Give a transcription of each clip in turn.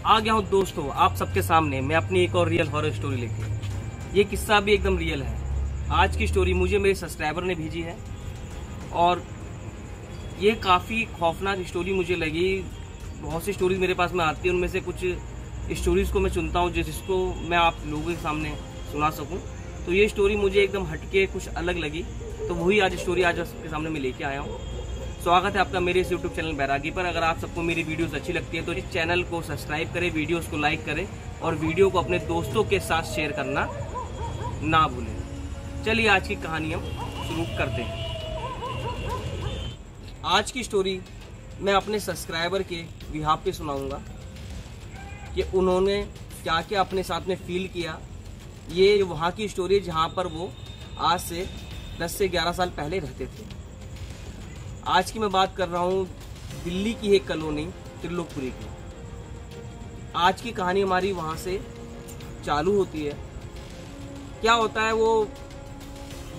आ गया हूँ दोस्तों आप सबके सामने मैं अपनी एक और रियल हॉरर स्टोरी लेके। ये किस्सा भी एकदम रियल है। आज की स्टोरी मुझे मेरे सब्सक्राइबर ने भेजी है और ये काफ़ी खौफनाक स्टोरी मुझे लगी। बहुत सी स्टोरीज मेरे पास में आती है, उनमें से कुछ स्टोरीज को मैं चुनता हूँ जिसको मैं आप लोगों के सामने सुना सकूँ। तो ये स्टोरी मुझे एकदम हटके कुछ अलग लगी, तो वही आज स्टोरी आज आपके सामने मैं लेके आया हूँ। स्वागत है आपका मेरे इस यूट्यूब चैनल बैरागी पर। अगर आप सबको मेरी वीडियोस अच्छी लगती है तो इस चैनल को सब्सक्राइब करें, वीडियोस को लाइक करें और वीडियो को अपने दोस्तों के साथ शेयर करना ना भूलें। चलिए आज की कहानी हम शुरू करते हैं। आज की स्टोरी मैं अपने सब्सक्राइबर के बिहाफ पे सुनाऊंगा कि उन्होंने क्या क्या अपने साथ में फील किया। ये वहाँ की स्टोरी है जहाँ पर वो आज से 10 से 11 साल पहले रहते थे। आज की मैं बात कर रहा हूँ दिल्ली की एक कॉलोनी त्रिलोकपुरी की। आज की कहानी हमारी वहाँ से चालू होती है। क्या होता है, वो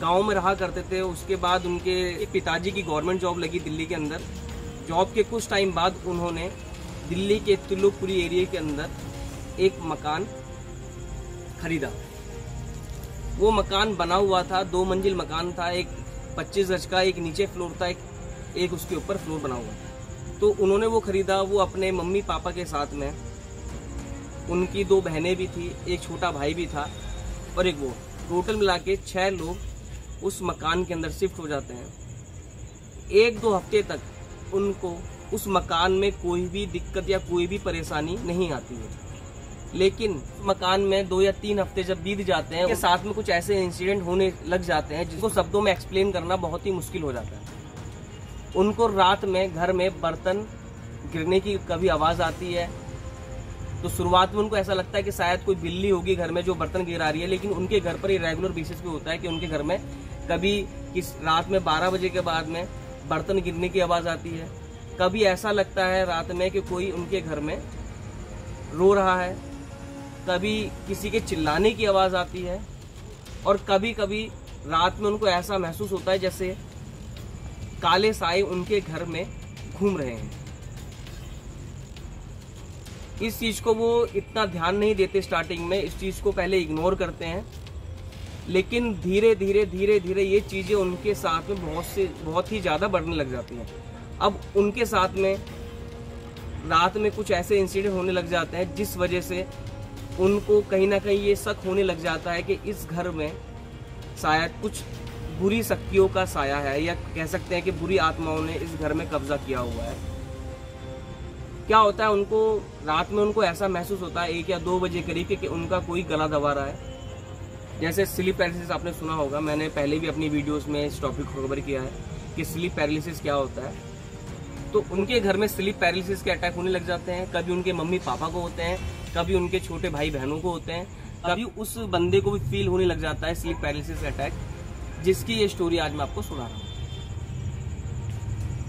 गांव में रहा करते थे। उसके बाद उनके पिताजी की गवर्नमेंट जॉब लगी दिल्ली के अंदर। जॉब के कुछ टाइम बाद उन्होंने दिल्ली के त्रिलोकपुरी एरिया के अंदर एक मकान खरीदा। वो मकान बना हुआ था, 2 मंजिल मकान था। एक 25 गज का एक नीचे फ्लोर था, एक उसके ऊपर फ्लोर बना हुआ था। तो उन्होंने वो खरीदा। वो अपने मम्मी पापा के साथ में, उनकी 2 बहनें भी थी, एक छोटा भाई भी था और एक वो, टोटल मिला के 6 लोग उस मकान के अंदर शिफ्ट हो जाते हैं। 1-2 हफ्ते तक उनको उस मकान में कोई भी दिक्कत या कोई भी परेशानी नहीं आती है। लेकिन मकान में 2 या 3 हफ्ते जब बीत जाते हैं, उसके साथ में कुछ ऐसे इंसिडेंट होने लग जाते हैं जिसको शब्दों में एक्सप्लेन करना बहुत ही मुश्किल हो जाता है। उनको रात में घर में बर्तन गिरने की कभी आवाज़ आती है। तो शुरुआत में उनको ऐसा लगता है कि शायद कोई बिल्ली होगी घर में जो बर्तन गिरा रही है। लेकिन उनके घर पर ये रेगुलर बेसिस पे होता है कि उनके घर में कभी किस रात में 12 बजे के बाद में बर्तन गिरने की आवाज़ आती है। कभी ऐसा लगता है रात में कि कोई उनके घर में रो रहा है। कभी किसी के चिल्लाने की आवाज़ आती है और कभी कभी रात में उनको ऐसा महसूस होता है जैसे काले साए उनके घर में घूम रहे हैं। इस चीज़ को वो इतना ध्यान नहीं देते स्टार्टिंग में, इस चीज़ को पहले इग्नोर करते हैं। लेकिन धीरे धीरे ये चीज़ें उनके साथ में बहुत ही ज़्यादा बढ़ने लग जाती हैं। अब उनके साथ में रात में कुछ ऐसे इंसिडेंट होने लग जाते हैं जिस वजह से उनको कहीं ना कहीं ये शक होने लग जाता है कि इस घर में शायद कुछ बुरी शक्तियों का साया है, या कह सकते हैं कि बुरी आत्माओं ने इस घर में कब्जा किया हुआ है। क्या होता है, उनको रात में उनको ऐसा महसूस होता है 1 या 2 बजे करीब कि उनका कोई गला दबा रहा है। जैसे स्लीप पैरालिसिस आपने सुना होगा, मैंने पहले भी अपनी वीडियोस में इस टॉपिक को कवर किया है कि स्लीप पैरालिसिस क्या होता है। तो उनके घर में स्लीप पैरालिसिस के अटैक होने लग जाते हैं। कभी उनके मम्मी पापा को होते हैं, कभी उनके छोटे भाई बहनों को होते हैं, कभी उस बंदे को भी फील होने लग जाता है स्लीप पैरालिसिस अटैक, जिसकी ये स्टोरी आज मैं आपको सुना रहा हूँ।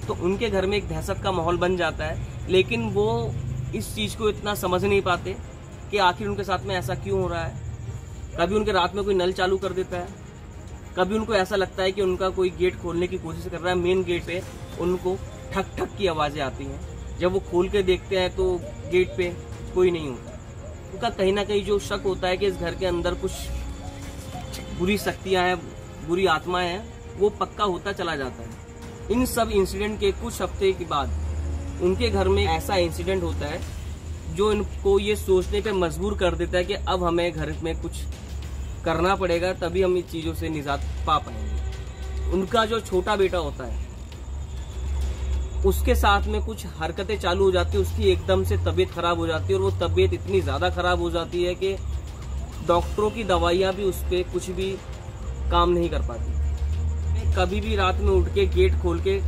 तो उनके घर में एक दहशत का माहौल बन जाता है। लेकिन वो इस चीज़ को इतना समझ नहीं पाते कि आखिर उनके साथ में ऐसा क्यों हो रहा है। कभी उनके रात में कोई नल चालू कर देता है, कभी उनको ऐसा लगता है कि उनका कोई गेट खोलने की कोशिश कर रहा है। मेन गेट पे उनको ठक ठक की आवाज़ें आती हैं। जब वो खोल के देखते हैं तो गेट पे कोई नहीं होता। उनका कहीं ना कहीं जो शक होता है कि इस घर के अंदर कुछ बुरी शक्तियाँ हैं, बुरी आत्माएं हैं, वो पक्का होता चला जाता है। इन सब इंसिडेंट के कुछ हफ्ते के बाद उनके घर में ऐसा इंसिडेंट होता है जो इनको ये सोचने पे मजबूर कर देता है कि अब हमें घर में कुछ करना पड़ेगा, तभी हम इस चीज़ों से निजात पा पाएंगे। उनका जो छोटा बेटा होता है उसके साथ में कुछ हरकतें चालू हो जाती है। उसकी एकदम से तबीयत खराब हो जाती है और वो तबीयत इतनी ज़्यादा खराब हो जाती है कि डॉक्टरों की दवाइयाँ भी उस पर कुछ भी काम नहीं कर पाती। कभी भी रात में उठ के गेट खोल के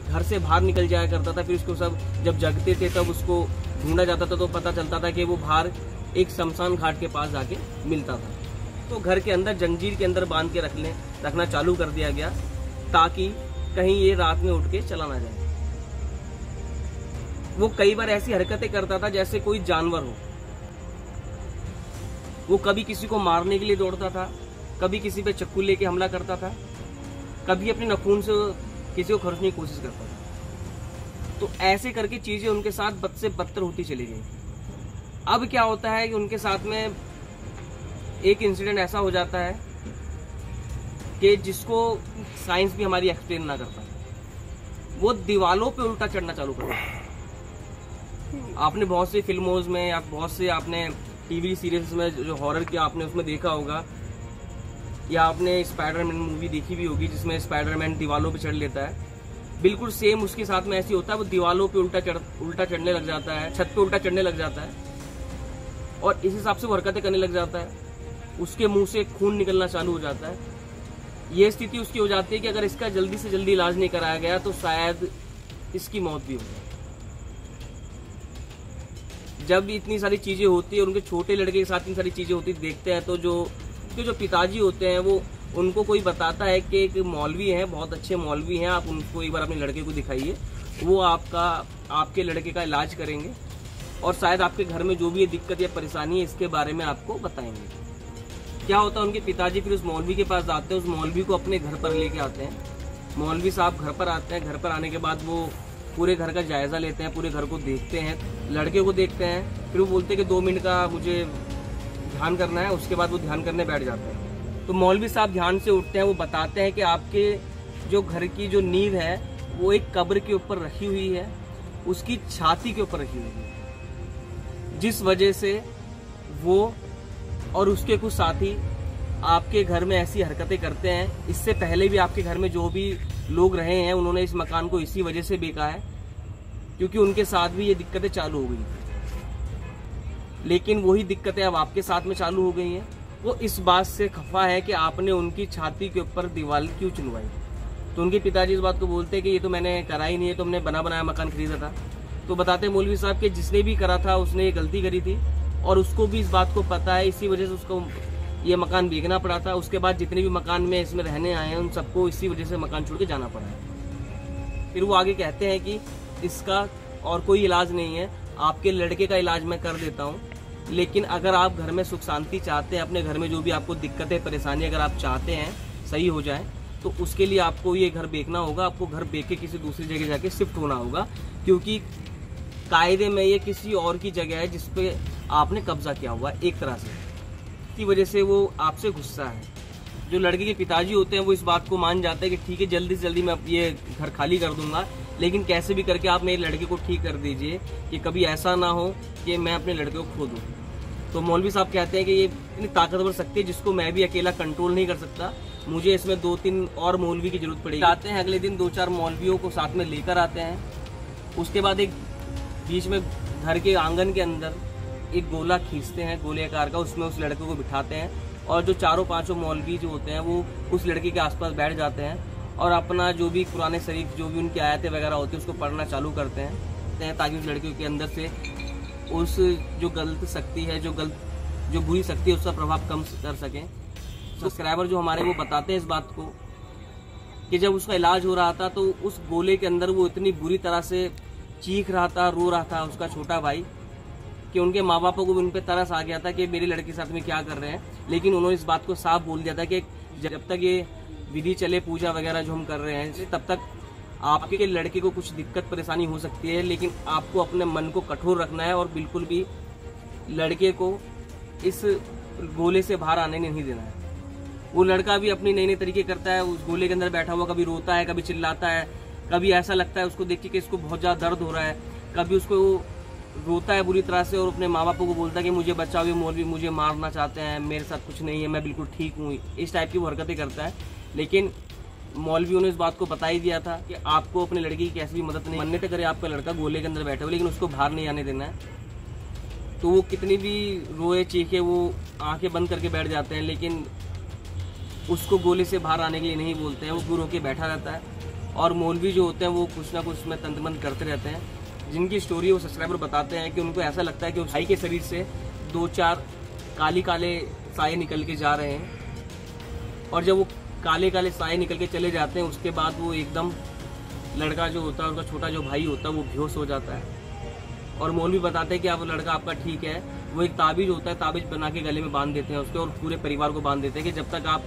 घर से बाहर निकल जाया करता था। फिर उसको सब जब जगते थे तब उसको ढूंढा जाता था तो पता चलता था कि वो बाहर एक शमशान घाट के पास जाके मिलता था। तो घर के अंदर जंजीर के अंदर बांध के रखना चालू कर दिया गया ताकि कहीं ये रात में उठ के चला ना जाए। वो कई बार ऐसी हरकतें करता था जैसे कोई जानवर हो। वो कभी किसी को मारने के लिए दौड़ता था, कभी किसी पे चक्कू लेके हमला करता था, कभी अपने नाखून से किसी को खरोचने की कोशिश करता था। तो ऐसे करके चीजें उनके साथ बद से बदतर होती चली गई। अब क्या होता है कि उनके साथ में एक इंसिडेंट ऐसा हो जाता है कि जिसको साइंस भी हमारी एक्सप्लेन ना कर पाए, वो दीवालों पे उल्टा चढ़ना चालू कर देता है। आपने बहुत सी फिल्मों में या बहुत से आपने टीवी सीरियल्स में जो हॉरर किया आपने उसमें देखा होगा, या आपने स्पाइडरमैन मूवी देखी भी होगी जिसमें स्पाइडरमैन दीवालों पे चढ़ लेता है। बिल्कुल सेम उसके साथ में ऐसी होता है, वो दीवालों पे उल्टा चढ़ने लग जाता है, छत पे उल्टा चढ़ने लग जाता है और इस हिसाब से वो हरकतें करने लग जाता है। उसके मुंह से खून निकलना चालू हो जाता है। ये स्थिति उसकी हो जाती है कि अगर इसका जल्दी से जल्दी इलाज नहीं कराया गया तो शायद इसकी मौत भी हो जाए। जब भी इतनी सारी चीजें होती है, उनके छोटे लड़के के साथ इतनी सारी चीजें होती देखते हैं, तो जो पिताजी होते हैं वो उनको कोई बताता है कि एक मौलवी है, बहुत अच्छे मौलवी हैं, आप उनको एक बार अपने लड़के को दिखाइए, वो आपके लड़के का इलाज करेंगे और शायद आपके घर में जो भी दिक्कत या परेशानी है इसके बारे में आपको बताएंगे। क्या होता है, उनके पिताजी फिर उस मौलवी के पास जाते हैं, उस मौलवी को अपने घर पर लेके आते हैं। मौलवी साहब घर पर आते हैं, घर पर आने के बाद वो पूरे घर का जायजा लेते हैं, पूरे घर को देखते हैं, लड़के को देखते हैं, फिर वो बोलते हैं कि 2 मिनट का मुझे ध्यान करना है। उसके बाद वो ध्यान करने बैठ जाते हैं। तो मौलवी साहब ध्यान से उठते हैं, वो बताते हैं कि आपके जो घर की जो नींव है वो एक कब्र के ऊपर रखी हुई है, उसकी छाती के ऊपर रखी हुई है, जिस वजह से वो और उसके कुछ साथी आपके घर में ऐसी हरकतें करते हैं। इससे पहले भी आपके घर में जो भी लोग रहे हैं उन्होंने इस मकान को इसी वजह से बेचा है, क्योंकि उनके साथ भी ये दिक्कतें चालू हो गई, लेकिन वही दिक्कतें अब आपके साथ में चालू हो गई हैं। वो इस बात से खफा है कि आपने उनकी छाती के ऊपर दीवार क्यों चुनवाई। तो उनके पिताजी इस बात को बोलते हैं कि ये तो मैंने करा ही नहीं है, तो हमने बना बनाया मकान खरीदा था। तो बताते मौलवी साहब कि जिसने भी करा था उसने ये गलती करी थी और उसको भी इस बात को पता है, इसी वजह से उसको ये मकान बेचना पड़ा था। उसके बाद जितने भी मकान में इसमें रहने आए हैं उन सबको इसी वजह से मकान छोड़ के जाना पड़ा है। फिर वो आगे कहते हैं कि इसका और कोई इलाज नहीं है, आपके लड़के का इलाज मैं कर देता हूँ, लेकिन अगर आप घर में सुख शांति चाहते हैं, अपने घर में जो भी आपको दिक्कतें परेशानी अगर आप चाहते हैं सही हो जाए, तो उसके लिए आपको ये घर बेचना होगा, आपको घर बेच के किसी दूसरी जगह जाके शिफ्ट होना होगा, क्योंकि कायदे में ये किसी और की जगह है जिसपे आपने कब्जा किया हुआ है एक तरह से। इसी वजह से वो आपसे गुस्सा है। जो लड़के के पिताजी होते हैं वो इस बात को मान जाते हैं कि ठीक है, जल्दी से जल्दी मैं ये घर खाली कर दूंगा, लेकिन कैसे भी करके आप मेरे लड़के को ठीक कर दीजिए कि कभी ऐसा ना हो कि मैं अपने लड़के को खो दूं। तो मौलवी साहब कहते हैं कि ये इतनी ताकतवर शक्ति है जिसको मैं भी अकेला कंट्रोल नहीं कर सकता, मुझे इसमें 2-3 और मौलवी की जरूरत पड़ेगी। आते हैं अगले दिन 2-4 मौलवियों को साथ में लेकर आते हैं। उसके बाद एक बीच में घर के आंगन के अंदर एक गोला खींचते हैं, गोले आकार का, उसमें उस लड़के को बिठाते हैं और जो 4-5 मौलवी जो होते हैं वो उस लड़के के आसपास बैठ जाते हैं और अपना जो भी कुरान शरीफ जो भी उनकी आयतें वगैरह होती है उसको पढ़ना चालू करते हैं, ताकि उस लड़के के अंदर से उस जो गलत शक्ति है, जो बुरी शक्ति है उसका प्रभाव कम कर सकें। सब्सक्राइबर जो हमारे वो बताते हैं इस बात को कि जब उसका इलाज हो रहा था तो उस गोले के अंदर वो इतनी बुरी तरह से चीख रहा था, रो रहा था उसका छोटा भाई, कि उनके माँ बापों को भी उन पर तरस आ गया था कि मेरे लड़के के साथ में क्या कर रहे हैं। लेकिन उन्होंने इस बात को साफ बोल दिया था कि जब तक ये विधि चले, पूजा वगैरह जो हम कर रहे हैं, तब तक आपके लड़के को कुछ दिक्कत परेशानी हो सकती है, लेकिन आपको अपने मन को कठोर रखना है और बिल्कुल भी लड़के को इस गोले से बाहर आने नहीं देना है। वो लड़का भी अपनी नई नई तरीके करता है, उस गोले के अंदर बैठा हुआ कभी रोता है, कभी चिल्लाता है, कभी ऐसा लगता है उसको देख के कि इसको बहुत ज़्यादा दर्द हो रहा है, कभी उसको रोता है बुरी तरह से और अपने माँ बापों को बोलता है कि मुझे बचाओ, ये मौलवी मुझे मारना चाहते हैं, मेरे साथ कुछ नहीं है, मैं बिल्कुल ठीक हूँ, इस टाइप की वो हरकतें करता है। लेकिन मौलवियों ने इस बात को बता ही दिया था कि आपको अपने लड़की की कैसी भी मदद नहीं, मन्नत करे आपका लड़का गोले के अंदर बैठा हो, लेकिन उसको बाहर नहीं आने देना है। तो वो कितनी भी रोए चीखे, वो आंखें बंद करके बैठ जाते हैं, लेकिन उसको गोले से बाहर आने के लिए नहीं बोलते हैं, वो दूर होकर बैठा रहता है। और मौलवी जो होते हैं वो कुछ ना कुछ उसमें तंत्रमंत्र करते रहते हैं, जिनकी स्टोरी वो सब्सक्राइबर बताते हैं कि उनको ऐसा लगता है कि उस भाई के शरीर से 2-4 काले काले साए निकल के जा रहे हैं, और जब वो काले काले साए निकल के चले जाते हैं उसके बाद वो एकदम लड़का जो होता है, उसका छोटा जो भाई होता है, वो बेहोश हो जाता है। और मौलवी बताते हैं कि आप लड़का आपका ठीक है। वो एक ताबीज होता है, ताबीज बना के गले में बांध देते हैं उसके, और पूरे परिवार को बांध देते हैं कि जब तक आप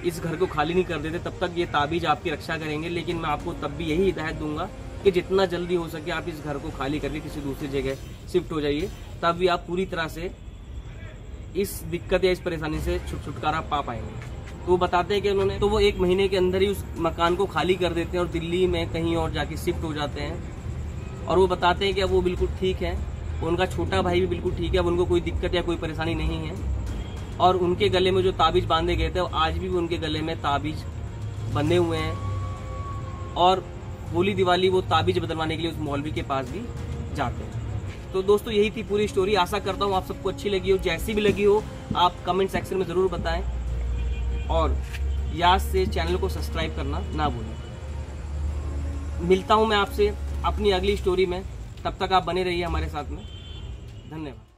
इस घर को खाली नहीं कर देते तब तक ये ताबीज आपकी रक्षा करेंगे। लेकिन मैं आपको तब भी यही हिदायत दूंगा कि जितना जल्दी हो सके आप इस घर को खाली करके किसी दूसरी जगह शिफ्ट हो जाइए, तब भी आप पूरी तरह से इस दिक्कत या इस परेशानी से छुटकारा पा पाएंगे। तो वो बताते हैं कि उन्होंने तो वो 1 महीने के अंदर ही उस मकान को खाली कर देते हैं और दिल्ली में कहीं और जाके शिफ्ट हो जाते हैं। और वो बताते हैं कि अब वो बिल्कुल ठीक है, उनका छोटा भाई भी बिल्कुल ठीक है, अब उनको कोई दिक्कत या कोई परेशानी नहीं है। और उनके गले में जो ताबीज बांधे गए थे, आज भी उनके गले में ताबीज बंधे हुए हैं। और होली दिवाली वो ताबीज बदलवाने के लिए उस मौलवी के पास भी जाते हैं। तो दोस्तों यही थी पूरी स्टोरी। आशा करता हूँ आप सबको अच्छी लगी हो। जैसी भी लगी हो आप कमेंट सेक्शन में ज़रूर बताएं और याद से चैनल को सब्सक्राइब करना ना भूलें। मिलता हूँ मैं आपसे अपनी अगली स्टोरी में, तब तक आप बने रहिए हमारे साथ में। धन्यवाद।